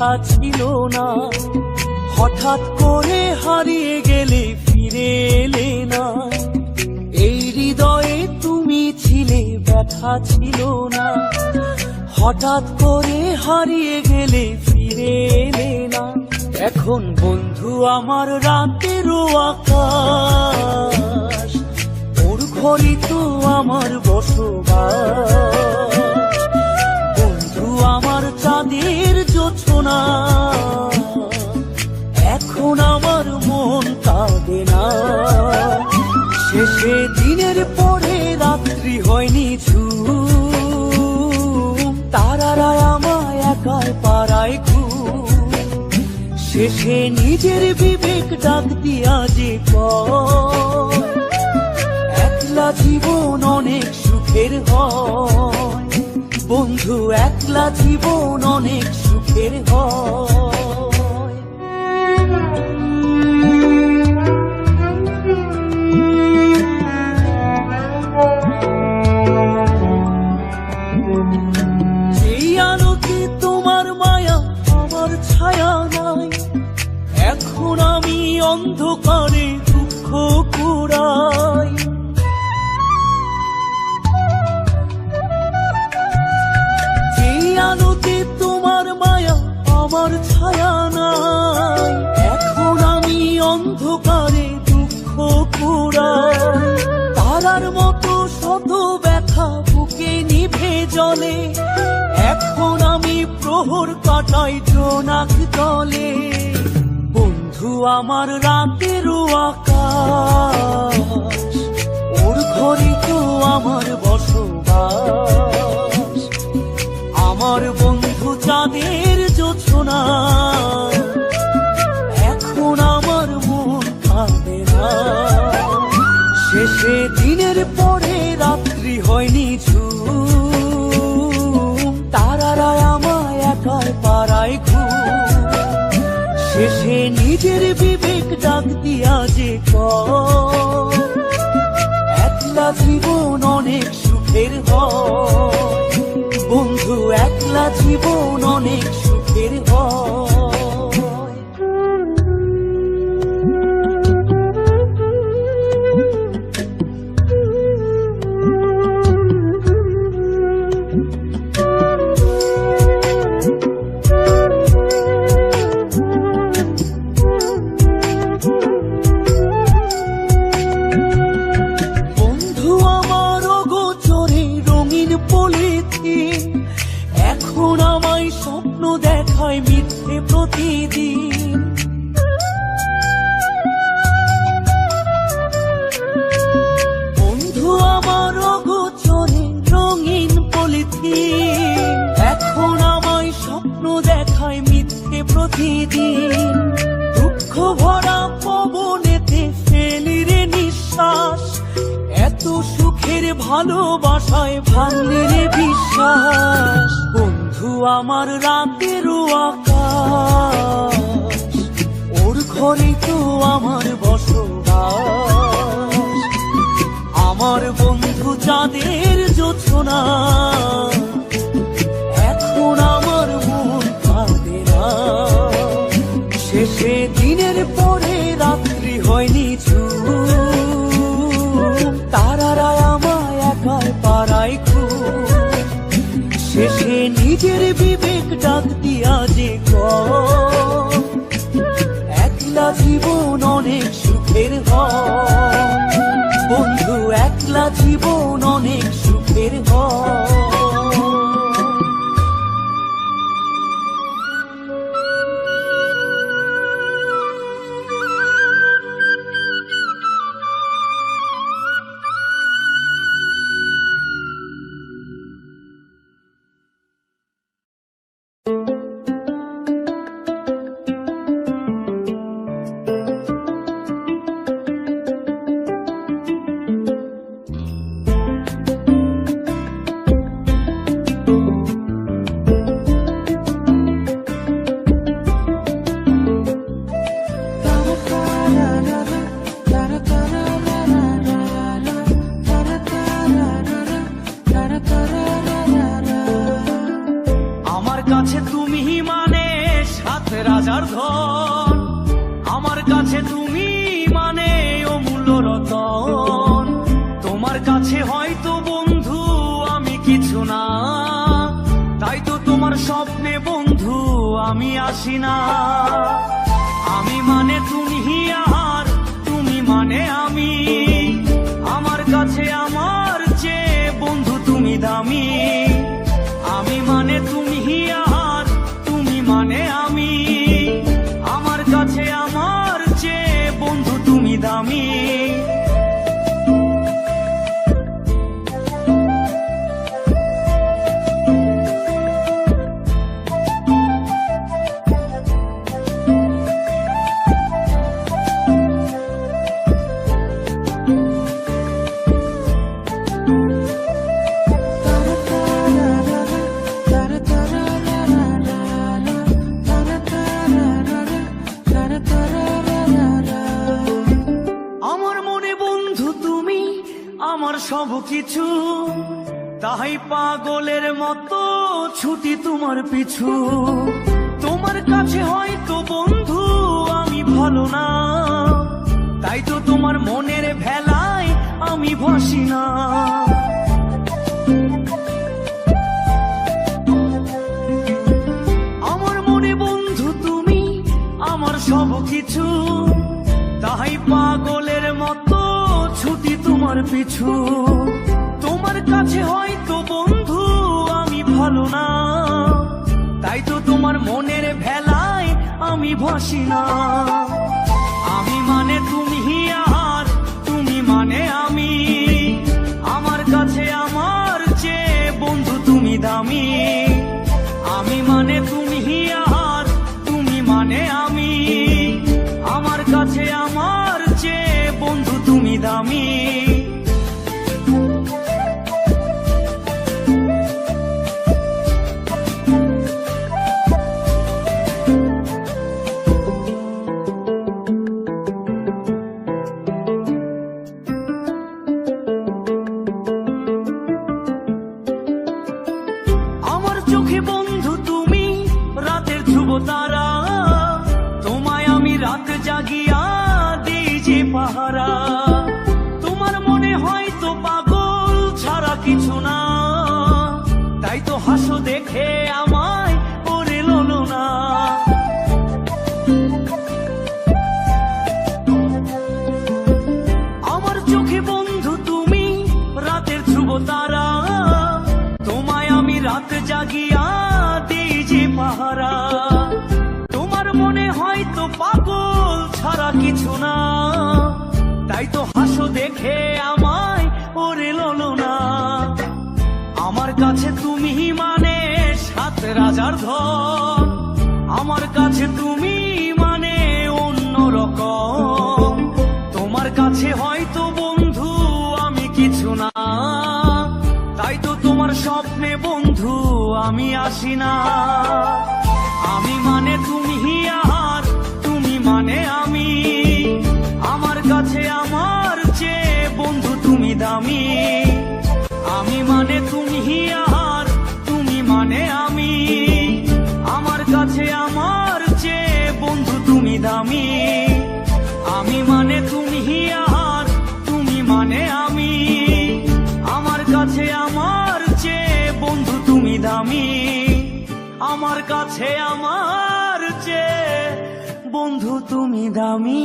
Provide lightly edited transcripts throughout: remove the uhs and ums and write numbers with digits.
ব্যথা ছিল না। হঠাৎ করে হারিয়ে গেলে ফিরে এলে না, এই হৃদয়ে তুমি ছিলে ব্যথা ছিল না। হঠাৎ করে হারিয়ে গেলে ফিরে এলে না। এখন বন্ধু আমার রাতেরও আকাশ, ওর ঘরে তো আমার বসবাস। বন্ধু আমার চাঁদের জোছনা, এখন আমার মন কাঁদে না। শেষে দিনের পরে রাত্রি হয়নি ঝুম, তারারা আমায় একাই পাড়ায় ঘুম। শেষে নিজের বিবেক ডাক দিয়া যে কয়, একলা জীবন অনেক সুখের হয়। বন্ধু একলা জীবন অনেক সুখের হয়। যেই আলোতে তোমার মায়া আমার ছায়া নাই, এখন আমি অন্ধকারে দুঃখ কুড়াই। যেই আলোতে তোমার মায়া আমার ছায়া নাই, এখন আমি অন্ধকারে দুঃখ কুড়াই। তারার মতো শত ব্যথা বুকে নিভে জলে, এখন আমি প্রহর কাটাই জোনাক জলে। বন্ধু আমার রাতেরও আকাশ, ওর ঘরে তো আমার বসবাস। আমার বন্ধু চাঁদের জোছনা, এখন আমার মন কাঁদে না। শেষে দিনের পরে রাত্রি হয়নি ঝুম, তারারা আমায় একাই পাড়ায় ঘুম। শেষে নিজের বিবেক ডাক দিয়া যে কয়, একলা জীবন অনেক সুখের হয়। বন্ধু একলা জীবন অনেক সুখের হয়। এখন আমায় স্বপ্ন দেখায় মিথ্যে প্রতিদিন। বন্ধু আমার অগোচরে রঙিন পলিথিন, এখন আমায় স্বপ্ন দেখায় মিথ্যে প্রতিদিন। দুঃখ ভরা পবনেতে ফেলি রে নিঃশ্বাস, এত সুখের ভালোবাসায় ভাঙলি রে বিশ্বাস। বন্ধু আমার রাতেরও আকাশ, ওর ঘরে তো আমার বসবাস। আমার বন্ধু চাঁদের জোছনা, এখন আমার মন কাঁদে না। শেষে দিনের পরে রাত্রি হয়নি ঝুম, তারারা আমায় একাই পাড়ায় ঘুম। শেষে নিজের বিবেক ডাক দিয়া যে কয়, একলা জীবন অনেক সুখের হয়। বন্ধু একলা জীবন অনেক সুখের হয়। আসি না। আমি মানে তুমি আর তুমি মানে আমি, আমার কাছে আমার চেয়ে বন্ধু তুমি দামি। আমি মানে তুমি আর তুমি মানে আমি, আমার কাছে আমার চেয়ে বন্ধু তুমি দামি। আমার সব কিছু, তাই পাগলের মতো ছুটি তোমার পিছু। তোমার কাছে হয়তো বন্ধু আমি ভালো না, তাই তো তোমার মনের ভেলায় আমি ভাসি না। আমার মনে বন্ধু তুমি আমার সব কিছু, তাই পাগলের মতো ছুটি তোমার পিছু। তোমার কাছে হয়তো বন্ধু আমি ভালো না, তাই তো তোমার মনের ভেলায় আমি ভাসি না। আমি মানে তুমি আর তুমি মানে আমি, আমার কাছে আমার চেয়ে বন্ধু তুমি দামি। আমি মানে তুমি আর তুমি মানে আমি, আমার কাছে আমার চেয়ে বন্ধু তুমি দামি। আমার চোখে বন্ধু তুমি রাতের ধ্রুব তারা, তোমায় আমি রাত জাগিয়া দিই যে পাহারা। তোমার মনে হয়তো পাগল ছাড়া কিছু না, তাই তো হাসো দেখে আমায় ওরে লোলো না। আমার চোখে বন্ধু তুমি রাতের ধ্রুব তারা, তোমায় আমি রাত জাগিয়া দিই যে পাহারা। তোমার মনে হয়তো পাগল ছাড়া কিছু না, তাই তো হাসো দেখে আমায় ওরে লোলো না। আমার কাছে তুমি মানে সাত রাজার ধন, আমার কাছে তুমি মানে অন্য রকম। তোমার কাছে হয়তো বন্ধু আমি কিছু না, তাই তো তোমার স্বপ্নে বন্ধু আমি আসি না। আমি মানে তুমি আর তুমি মানে আমি, আমার কাছে আমার চেয়ে বন্ধু তুমি দামি। আমি মানে তুমি আর তুমি মানে আমি, আমার কাছে আমার চেয়ে বন্ধু তুমি দামি। আমি মানে তুমি আর তুমি মানে আমি, আমার কাছে আমার চেয়ে বন্ধু তুমি দামি। আমার কাছে আমার চেয়ে বন্ধু তুমি দামি।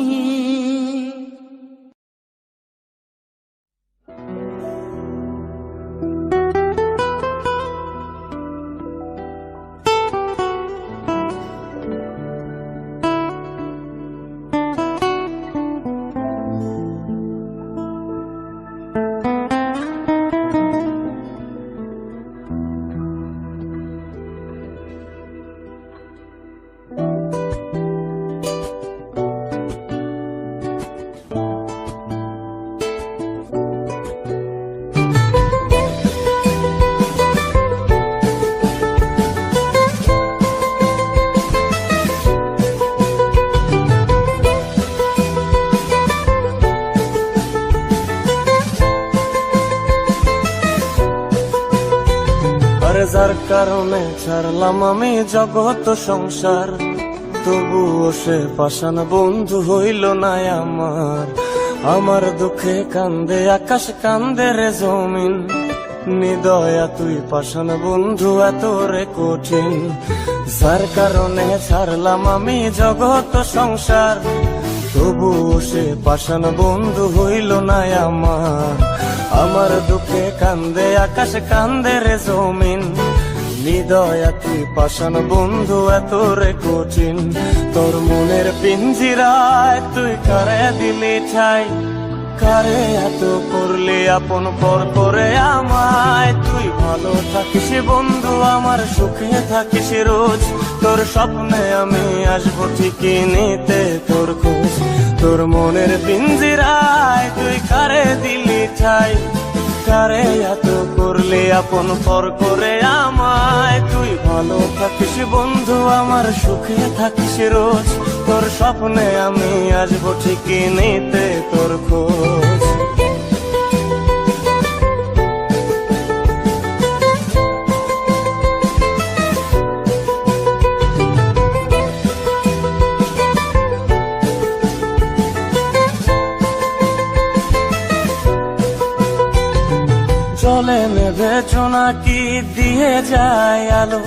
যার কারণে ছাড়লাম আমি জগৎ সংসার, তবুও সে পাষাণ বন্ধু হইল না আমার। আমার দুঃখে কান্দে আকাশ কান্দে রে জমিন, নিদয়া তুই পাষাণ বন্ধু এত রে কঠিন, যার কারণে ছাড়লাম আমি জগৎ সংসার, তবুও সে পাষাণ বন্ধু হইল না আমার। আমার দুঃখে কান্দে আকাশ কান্দে রে জমিন, নিদয়া তুই পাষাণ বন্ধু এত রে কঠিন। তোর মনের পিঞ্জিরায় তুই কারে দিলি ঠাই, কারে এত করলি আপন পর করে আমায়। তুই ভালো থাকিস বন্ধু আমার, সুখে থাকিস রোজ, তোর স্বপ্নে আমি আসবো ঠিকই নিতে তোর খোঁজ। তোর মনের পিঞ্জিরায় তুই কারে দিলি ঠাই, কারে এত করলি আপন পর করে আমায়। তুই ভালো থাকিস বন্ধু আমার, সুখে থাকিস রোজ, তোর স্বপ্নে আমি আসবো ঠিকই নিতে তোর খোঁজ। জলে নেভে জোনাকি দিয়ে যায় আলো,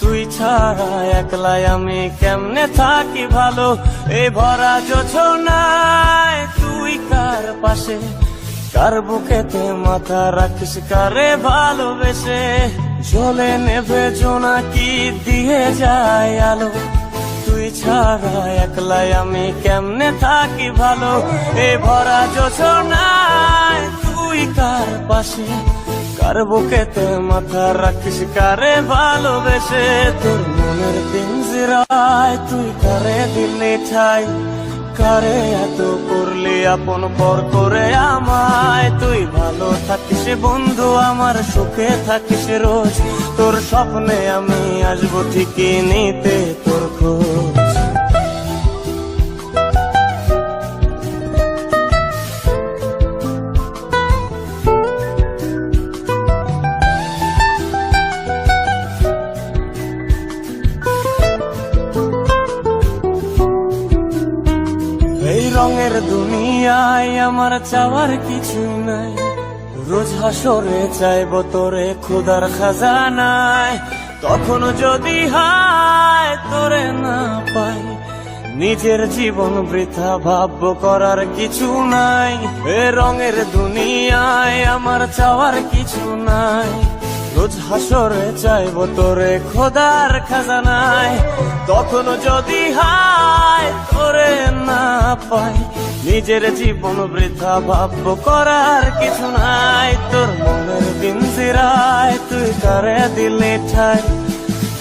তুই ছাড়া একলাই আমি কেমনে থাকি ভালো। এই ভরা যোছনায় তুই কার পাশে, কার বুকেতে মাথা রাখিস কারে ভালোবেসে। জলে নেভে জোনাকি দিয়ে যায় আলো, তুই ছাড়া একলাই আমি কেমনে থাকি ভালো। এই ভরা যোছনায় তুই কার পাশে, কার বুকেতে মাথা রাখিস কারে ভালোবেসে। তোর মনের পিঞ্জিরায় তুই কারে দিলি ঠাই, কারে এত করলি আপন পর করে আমায়। তুই ভালো থাকিস বন্ধু আমার, সুখে থাকিস রোজ, তোর স্বপ্নে আমি আসবো ঠিকই নিতে তোর খোঁজ। এই রঙের দুনিয়ায় আমার চাওয়ার কিছু নাই, রোজ হাসরে চাইব তোরে ক্ষুধার খাজানায়। তখন যদি হায় তোরে না পাই, নিজের জীবন বৃথা ভাব্য করার কিছু নাই। এ রঙের দুনিয়ায় আমার চাওয়ার কিছু নাই, রোজ হাসরে চাইব তোরে খোদার খাজানায়। তখন যদি হায় তোরে না পাই, নিজের জীবন বৃথা ভাব্য করার কিছু নাই। তোর মনের পিঞ্জিরায় তুই কারে দিলি ঠাই,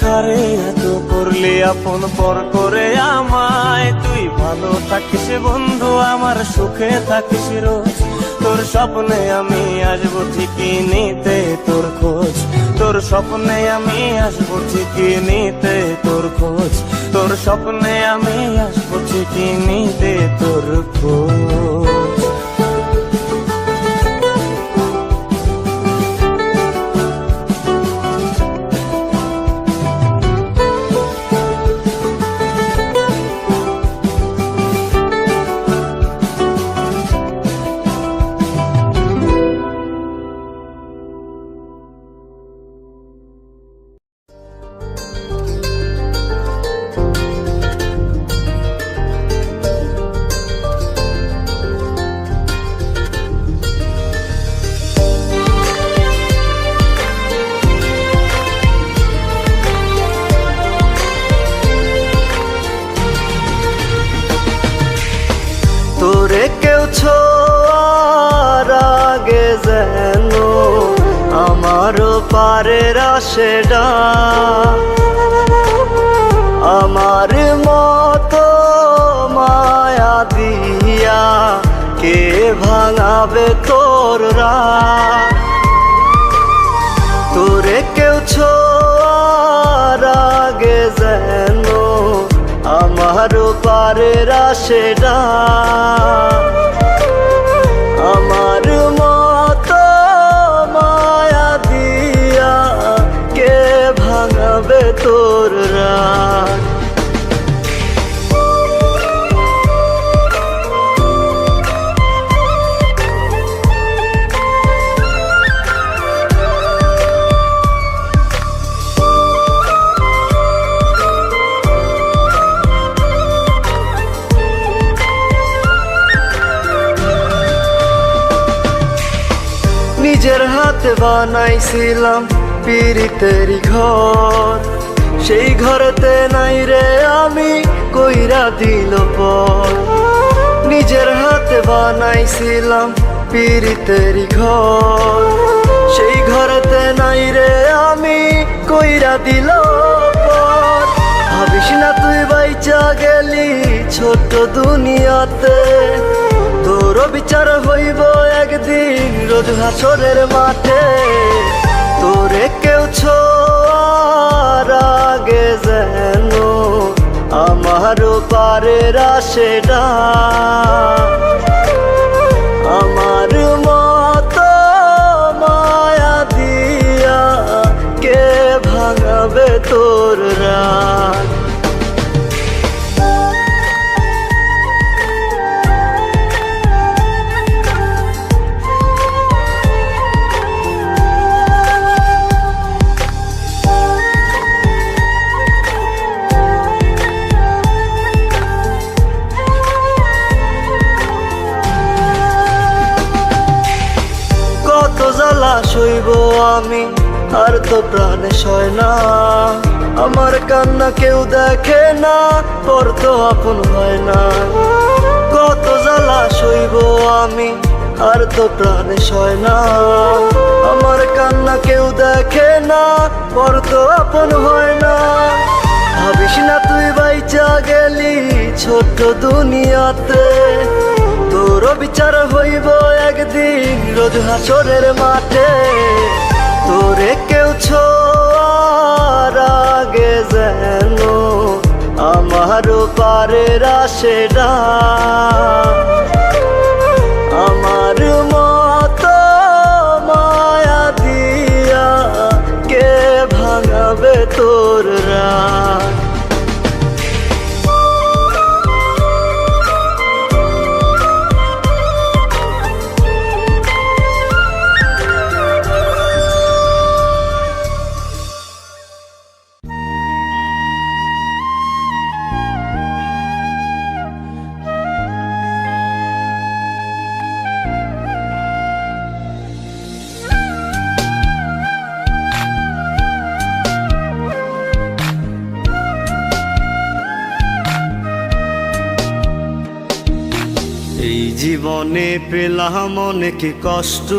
কারে এত করলি আপন পর করে আমায়। তুই ভালো থাকিস বন্ধু আমার, সুখে থাকিস রোজ, তোর স্বপ্নে আমি আসবো ঠিকই নিতে তোর খোঁজ। তোর স্বপ্নে আমি আসবো ঠিকই নিতে তোর খোঁজ, তোর স্বপ্নে আমি আসবো ঠিকই নিতে তোর খোঁজ। তোরে কেউ ছোঁয়ার আগে যেন আমারও পারের আশেডা, আমার মতো মায়া দিয়া কে ভাঙাবে তোর রাত। তোরে কেউ ছোঁয়ার আগে যেন আমারও পারের আশেডা, আমার মতো মায়া দিয়া কে ভাঙাবে তোর রাত। নিজের হাতে বানাইছিলাম পিরিতেরি ঘর, সেই ঘরেতে নাই রে আমি কইরা দিল পর। নিজের হাতে বানাইছিলাম পিরিতেরি ঘর, সেই ঘরেতে নাই রে আমি কইরা দিল পর। ভাবিস না তুই বাইচা গেলি ছোট্ট দুনিয়াতে, তোর বিচার হইব একদিন রোজ হাসরের মাঠে। তোরে কেউ ছোঁয়ার আগে যেন আমারও পারের আশেডা, আমার মতো মায়া দিয়া কে ভাঙাবে তোর রাগ। কত জ্বালা সইব আমি আর তো প্রাণে সয় না, আমার কান্না কেউ দেখে না পর তো আপন হয় না। কত জ্বালা সইব আমি আর তো প্রাণে সয় না, আমার কান্না কেউ দেখে না পর তো আপন হয় না। ভাবিস না তুই বাইচা গেলি ছোট্ট দুনিয়াতে, তোর বিচার হইব একদিন রোজ হাসরের মাঠে। তোরে কেউ ছোঁয়ার আগে যেন আমারও পারের আশেডা, আমার মতো মায়া দিয়া কে ভাঙাবে তোর রাগ। এই জীবনে পেলাম অনেক কষ্ট,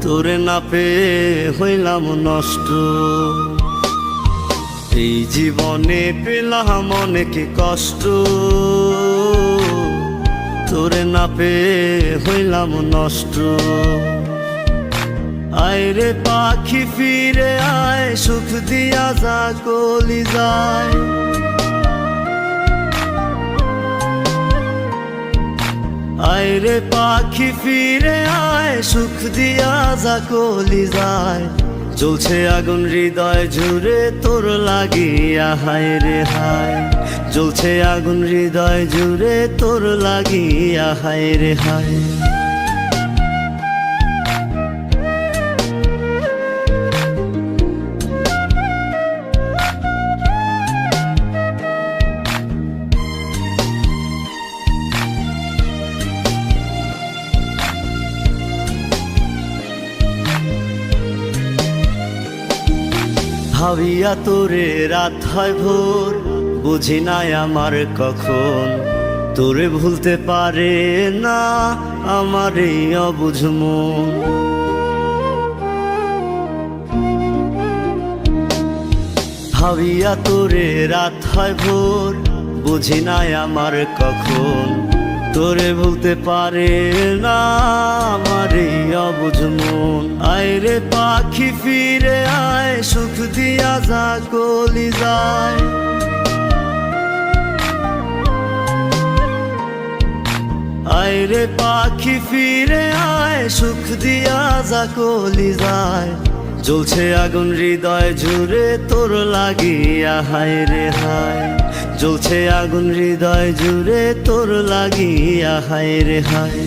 তোরে না পেয়ে হইলাম নষ্ট। এই জীবনে পেলাম অনেক কষ্ট, তোরে না পেয়ে হইলাম নষ্ট। আয় রে পাখি ফিরে আয়, সুখ দিয়া যা কলি যায়। আয় রে পাখি ফিরে আয়, সুখ দিয়া যা কলি যায়। জ্বলছে আগুন হৃদয় জুড়ে তোর লাগিয়া, হায় রে হায়। জ্বলছে আগুন হৃদয় জুড়ে তোর লাগিয়া, হায় রে হায়। ভাবিয়া তোরে রাত হয় ভোর, বুঝি নাই আমার কখন। তোরে ভুলতে পারে না আমার এই অবুঝ মন। ভাবিয়া তোরে রাত হয় ভোর, বুঝি নাই আমার কখন। তোরে ভুলতে পারে না আমার এই অবুঝ মন। আয় রে পাখি ফিরে আয়, সুখ দিয়া যা কলি যায়। আয় রে পাখি ফিরে আয়, সুখ দিয়া যা কলি যায়। জ্বলছে আগুন হৃদয় জুড়ে তোর লাগিয়া, হায় রে হায়। জ্বলছে আগুন হৃদয় জুড়ে তোর লাগিয়া, হায় রে হায়।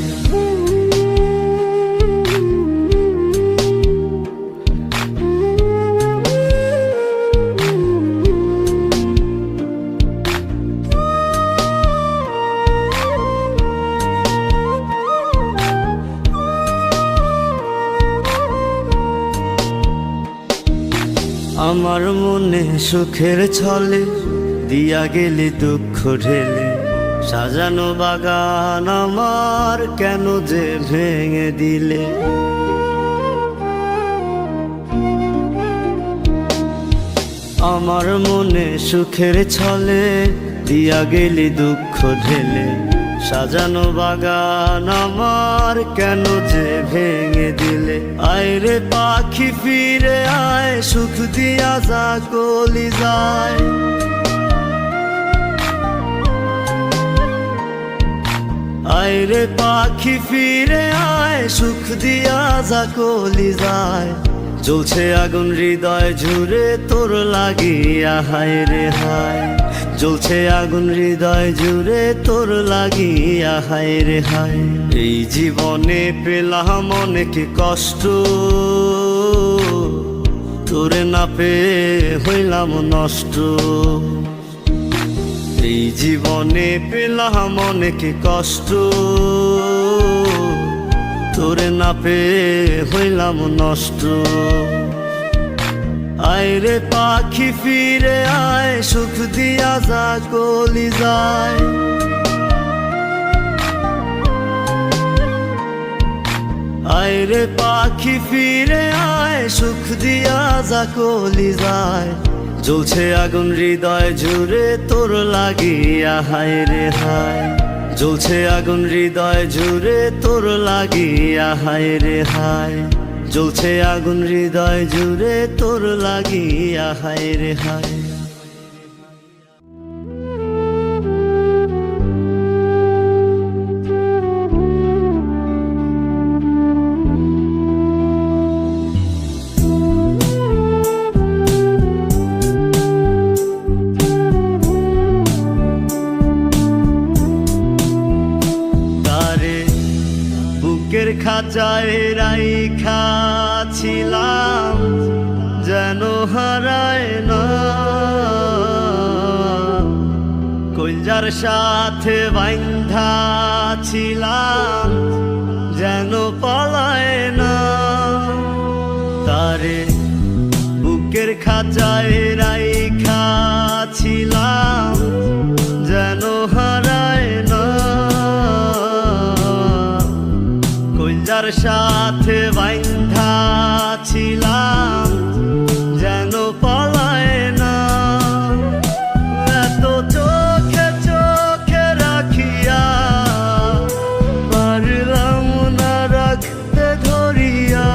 আমার মনে সুখের ছলে দিয়া গেলি দুঃখ ঢেলে, সাজানো বাগান আমার কেন যে ভেঙে দিলে। আমার মনে সুখের ছলে দিয়া গেলি দুঃখ ঢেলে, সাজানো বাগান আমার কেন যে ভেঙে দিলে। আয় রে পাখি ফিরে আয়, সুখ দিয়া যা কলি যায়। আয় রে পাখি ফিরে আয়, সুখ দিয়া যা কলি যায়। জ্বলছে আগুন হৃদয় জুড়ে তোর লাগিয়া, হায় রে হায়। জ্বলছে আগুন হৃদয় জুড়ে তোর লাগিয়া, হায় রে হায়। এই জীবনে পেলাম অনেক কষ্ট, তোরে না পেয়ে হইলাম নষ্ট। এই জীবনে পেলাম অনেক কষ্ট, তোরে না পেয়ে হইলাম নষ্ট। আয় রে পাখি ফিরে আয়, সুখ দিয়া যা কলি যায়। আয় রে পাখি ফিরে আয়, সুখ দিয়া যা কলি যায়। জ্বলছে আগুন হৃদয় জুড়ে তোর লাগিয়া, হায় রে হায়। জ্বলছে আগুন হৃদয় জুড়ে তোর লাগিয়া, হায় রে হায়। জ্বলছে আগুন হৃদয় জুড়ে তোর লাগিয়া, হায় রে হায়। বুকের খাঁচায় রাইখা ছিলাম, যেন হারায় না। কলজার সাথে বাইন্ধা ছিলাম, যেন পালায় না। তারে বুকের খাঁচায় রাইখা ছিলাম, যেন হারায় না। যার সাথে বাইন্ধা ছিলাম, যেন পালায় না। এত চোখে চোখে রাখিয়া পারলাম না রাখতে ধরিয়া।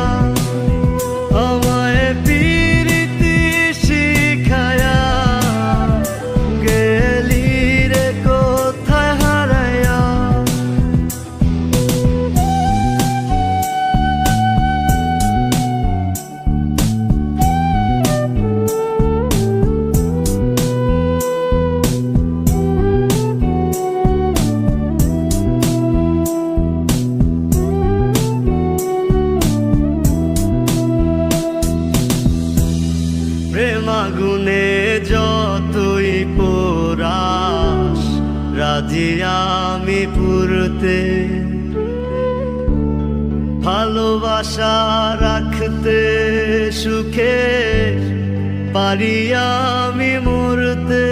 আমায় প্রীতি শিখায়া গেলি রে কোথায় হারায়া। প্রেম আগুনে যতই পোড়াস, রাজি আমি পুরতে। ভালোবাসা রাখতে সুখে পারি আমি মরতে।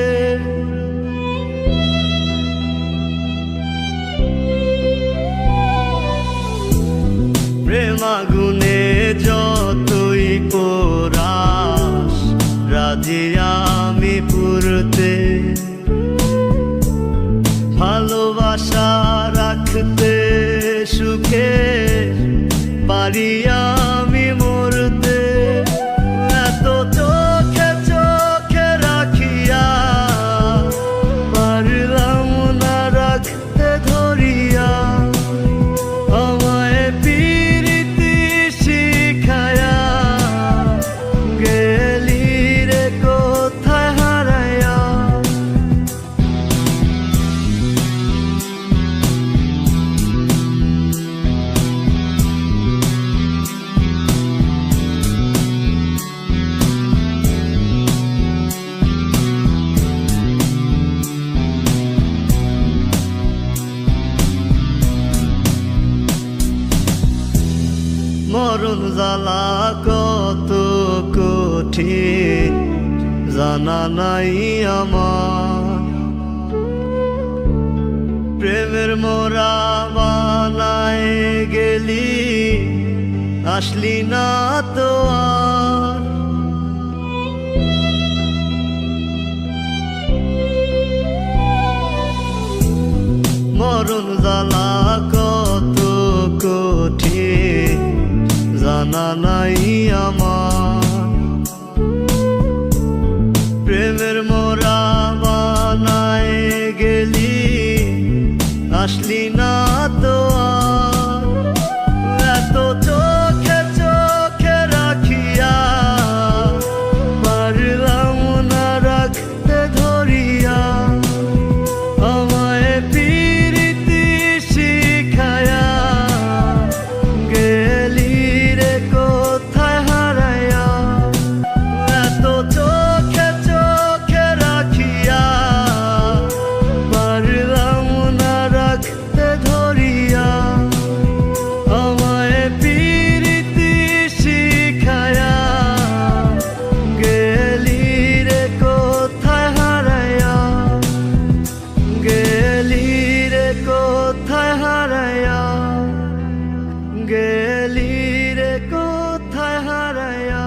প্রেম আগুনে যতই পোড়াস, রাজি আমি পুরতে। ভালোবাসা রাখতে সুখে পারি আমি মরতে। এত চোখে চোখে রাখিয়া পারলাম না রাখতে ধরিয়া। আমায় প্রীতি শিখায়া গেলি রে কোথায় হারায়া। মরণ জ্বালা কত কঠিন জানা নাই আমার। প্রেমের মোরা বানায় গেলি আসলি না তো আর। মরণ জ্বালা কত কঠিন জানা নাই আমার। প্রেমের মোরা বানায় গেলি আসলি না তো আর। এত চোখে চোখে রাখিয়া পারলাম না রাখতে ধরিয়া। আমায় প্রীতি শিখায়া গেলি রে কোথায় হারাইয়া। এত চোখে চোখে রাখিয়া পারলাম না রাখতে ধরিয়া। আমায় প্রীতি শিখায়া গেলি রে কোথায় হারাইয়া। গেলি রে কোথায় হারাইয়া। গেলি রে কোথায় হারাইয়া।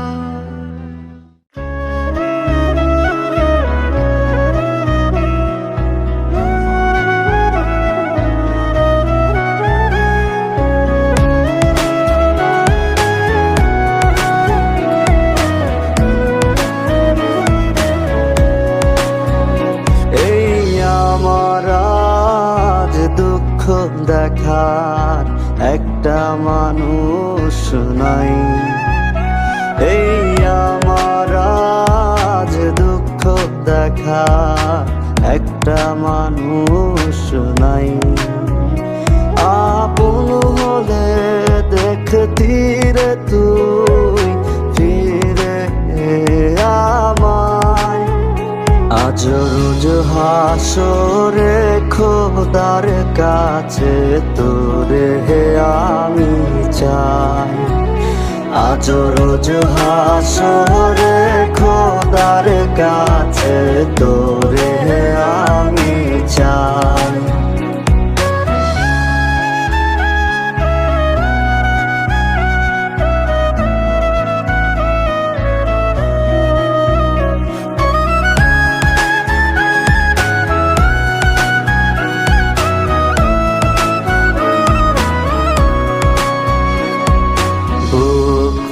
এই আমার আজ দুঃখ দেখার একটা মানুষ নাই। এই আমার আজ দুঃখ দেখার একটা মানুষ নাই। আপন হলে দেখতি রে তুই ফিরে আমায়। আজ রোজ হাসরে খোদার কাছে তোরে আমি চাই। আজ রোজ হাসরে খোদার কাছে তোরে আমি চাই।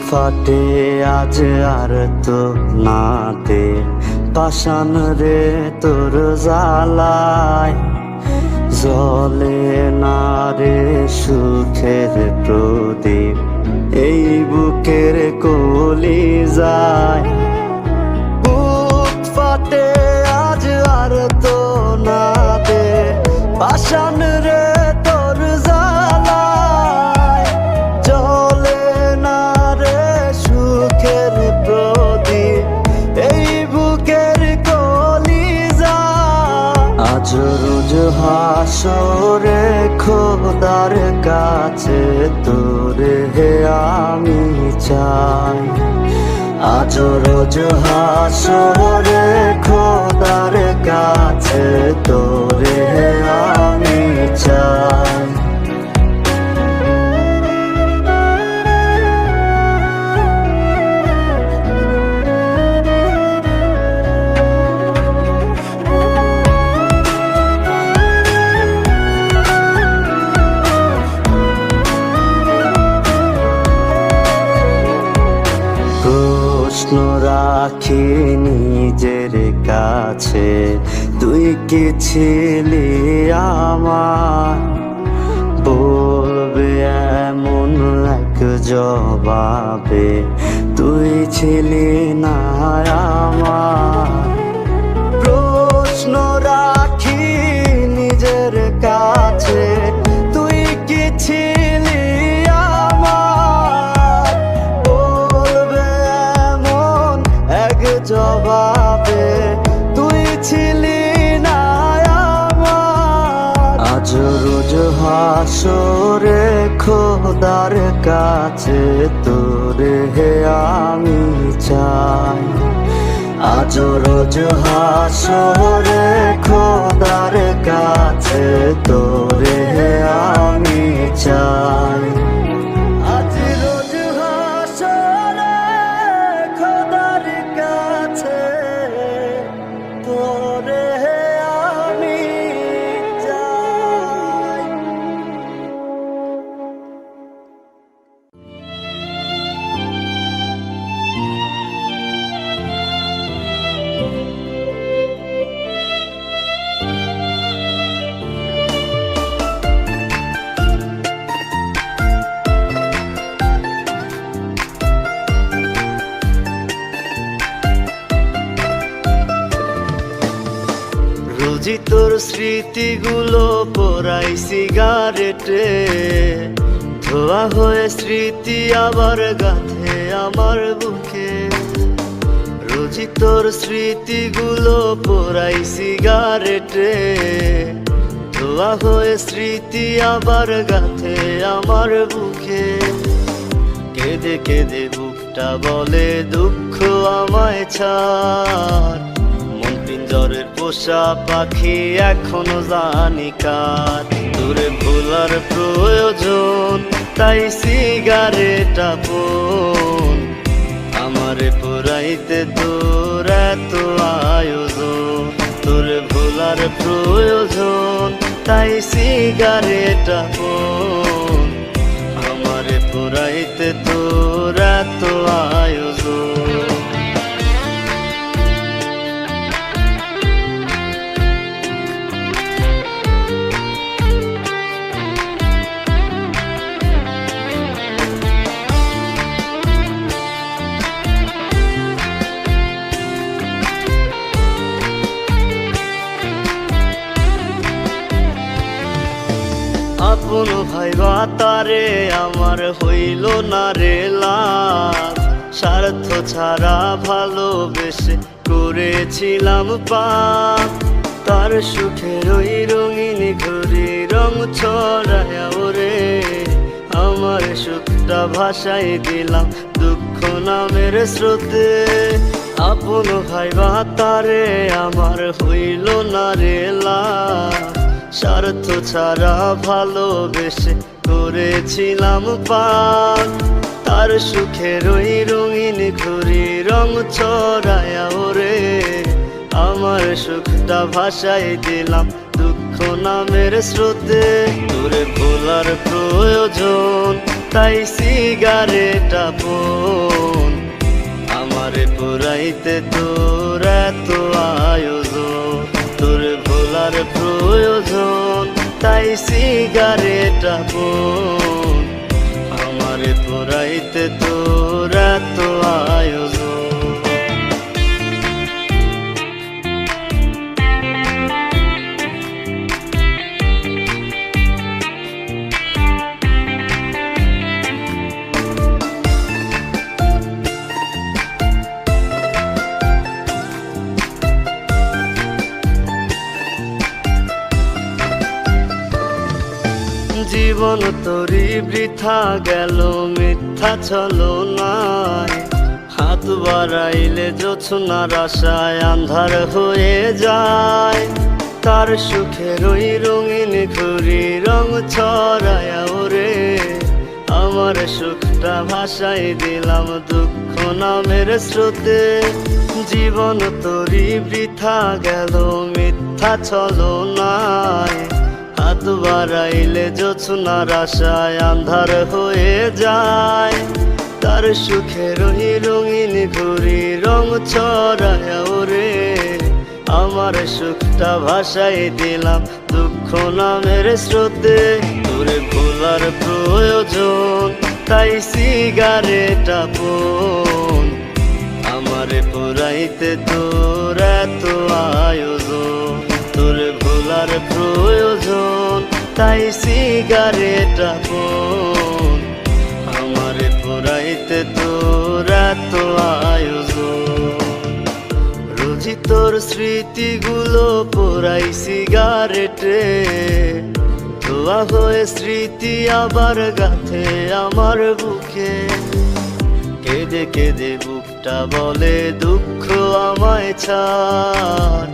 ফাটে আজ আর তো নাতে পাষাণ রে তোর জ্বালায়। জলে না রে সুখের প্রদীপ এই বুকের কলি যায়। বুক ফাটে আজ আর তো নাতে পাষাণ রে তোর জ্বালায়। জলে না রে সুখের প্রদীপ এই বুকের কলি যায়। আজ রোজ হাসরে খোদার কাছে তোরে আমি চাই। আজ রোজ হাসরে খোদার কাছে তোরে আমি চাই। প্রশ্ন রাখি নিজের কাছে তুই কি ছিলি আমার। বলবে এমন এক জবাবে তুই ছিলি না আমার। প্রশ্ন রাখি নিজের কাছে তুই কি ছিলি আমার। বলবে এমন এক জবাবে তুই ছিলি না আমার। আজ রোজ হাসরে খোদার কাছে তোরে আমি চাই, আজ রোজ হাসরে খোদার কাছে তোরে আমি চাই। আজ রোজ হাসরে খোদার কাছে তোরে আমি চাই। রোজই তোর স্মৃতিগুলো পোড়াই সিগারেটে, ধোয়া হয়ে স্মৃতি আবার গাঁথে আমার বুকে। রোজই তোর স্মৃতিগুলো পোড়াই সিগারেটে, ধোয়া হয়ে স্মৃতি আবার গাঁথে আমার বুকে। কেঁদে কেঁদে বুকটা বলে দুঃখ আমায় ছাড়, মন পিঞ্জরের পোষা পাখি এখনো জানি কার। দূরে ভোলার প্রয়োজন তাই সিগারেট আপন, আমারে পুরাইতে তোর এত আয়োজন। তোরে ভোলার প্রয়োজন তাই সিগারেট আপন, আমারে পুরাইতে তোর এত আয়োজন। আপন ভাইবা তারে আমার হইল না রে লাভ, স্বার্থ ছাড়া ভালোবেসে করেছিলাম পাপ। তার সুখের ওই রঙিন ঘুরি রং ছড়ায় ওরে, আমার সুখটা ভাসাই দিলাম দুঃখ নামের স্রোতে। আপন ভাইবা তারে আমার হইল না রে লাভ, স্বার্থ ছাড়া ভালোবেসে করেছিলাম পাপ। তার সুখের ওই রঙিন ঘুরি রং ছড়ায় ওরে, আমার সুখটা ভাসাই দিলাম দুঃখ নামের স্রোতে। তোরে ভোলার প্রয়োজন তাই সিগারেট আপন, আমারে পুরাইতে তোর এত আয়োজন। তোরে ভোলার প্রয়োজন তাই সিগারেট আপন, আমারে পুরাইতে তোর এত আয়োজন। জীবন তোরি বৃথা গেল মিথ্যা ছলনায়, হাত বাড়াইলে জোছনার আশায় আন্ধার হয়ে যায়। তার সুখের ওই রঙিন ঘুরি রং ছড়ায় ওরে, আমার সুখটা ভাসাই দিলাম দুঃখ নামের স্রোতে। জীবন তোরি বৃথা গেল মিথ্যা ছলনায়, হাত বাড়াইলে জোছনার আশায় আন্ধার হয়ে যায়। তার সুখের ওই রঙিন ঘুরি রং ছড়ায় ওরে, আমার সুখটা ভাসাই দিলাম দুঃখ নামের স্রোতে। তোরে ভোলার প্রয়োজন তাই সিগারেট আপন, আমারে পুরাইতে তোর এত আয়োজন। তোরে ভোলার প্রয়োজন তাই সিগারেট আপন, আমারে পুরাইতে তোর এত আয়োজন। রোজই তোর স্মৃতিগুলো পোড়াই সিগারেটে, বেপরোয়া হয়ে স্মৃতি আবার গাথে আমার বুকে, কেঁদে কেঁদে বুকটা বলে দুঃখ আমায় ছাড়।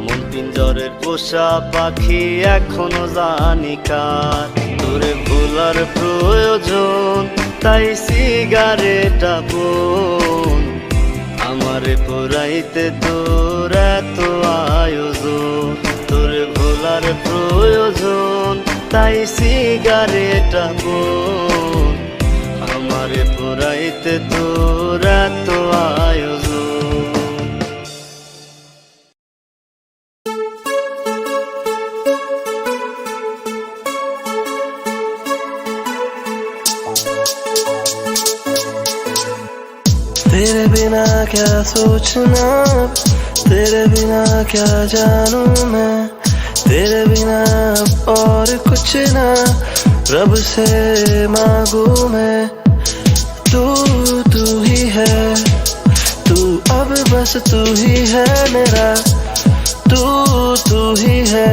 মন পিঞ্জরের পোষা পাখি এখনো জানি কার, তোরে ভোলার প্রয়োজন তাই সিগারেট আপন, আমারে পোড়াইতে তোর এত আয়োজন। তোরে ভোলার প্রয়োজন তাই সিগারেট আপন, আমারে পোড়াইতে তোর এত আয়োজন। तेरे बिना क्या सोचना, तेरे बिना क्या जानूं मैं, तेरे बिना और कुछ ना रब से मांगू मैं। तू तू ही है, तू अब बस तू ही है मेरा, तू तू ही है,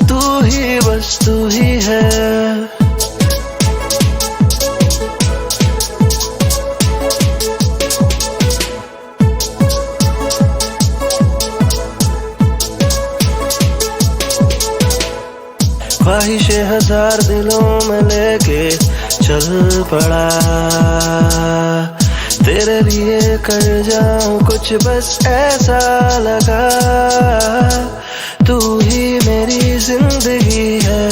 तू ही बस तू ही है। ख्वाहिशें हजार दिलों में लेके चल पड़ा, तेरे लिए कर जाऊं कुछ बस ऐसा लगा। तू ही मेरी जिंदगी है,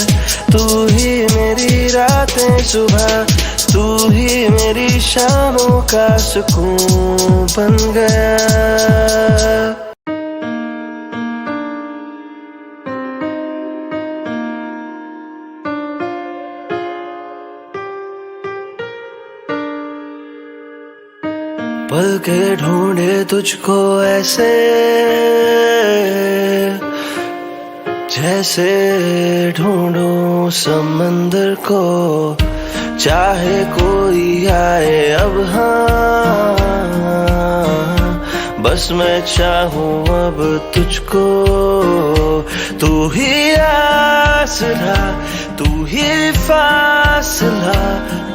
तू ही मेरी रातें सुबह, तू ही मेरी शामों का सुकून बन गया। पल के ढूंढे तुझको ऐसे जैसे ढूंढूं समंदर को, चाहे कोई आए अब हाँ, बस मैं चाहूं अब तुझको। तू ही आसरा, तू ही फासला,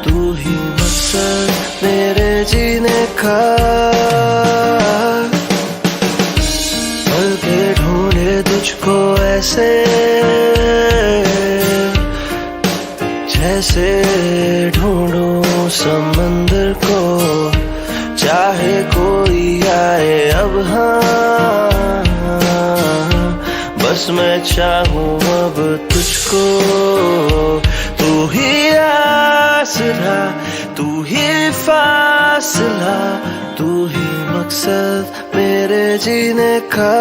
तू ही मकसद मेरे जीने का। पल के ढूंढे तुझको ऐसे जैसे ढूंढूं समंदर को, चाहे कोई आए अब हाँ, बस मैं चाहूं अब तुझको। तू ही आसरा, तू ही फासला, तू ही मकसद मेरे जीने का।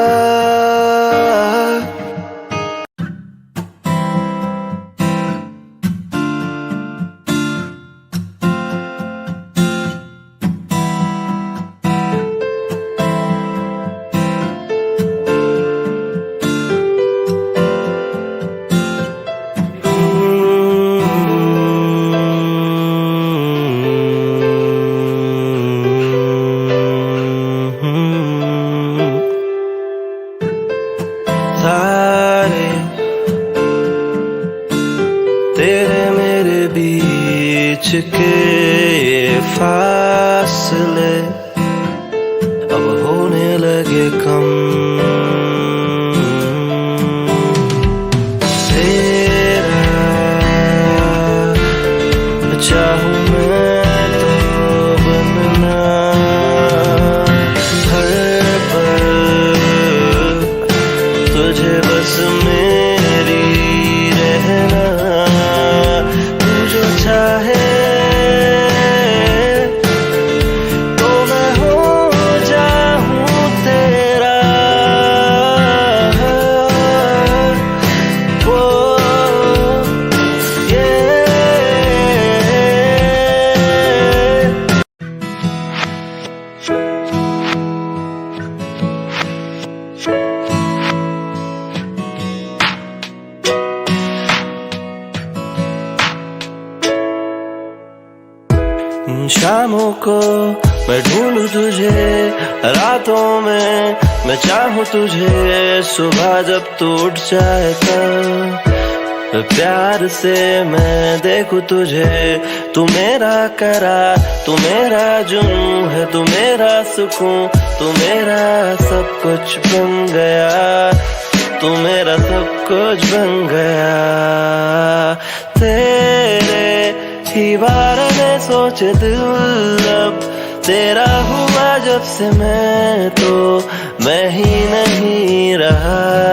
तारे तेरे मेरे बीच के ये फासले अब होने लगे कम। तेरा चाहूं मैं तो बनना, हर पल तुझे बस मेरी रहना। तू जो चाहे तो मैं हो जाऊं तेरा, वो ये शामों को मैं ढूंढूं तुझे, रातों में मैं चाहूं तुझे, सुबह जब तू उठ जाए तब प्यार से मैं देखूं तुझे, तू मेरा करार, तू मेरा जुनून है, तू मेरा सुकून, तू मेरा सब कुछ बन गया, तू मेरा सब कुछ बन गया। तेरे ही बारे में सोचे दिल अब, तेरा हुआ जब से मैं तो मैं ही नहीं रहा।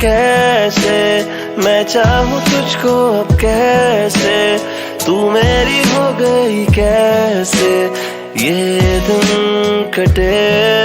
कैसे मैं चाहूँ तुझको अब, कैसे तू मेरी हो गई, कैसे ये दिन कटे।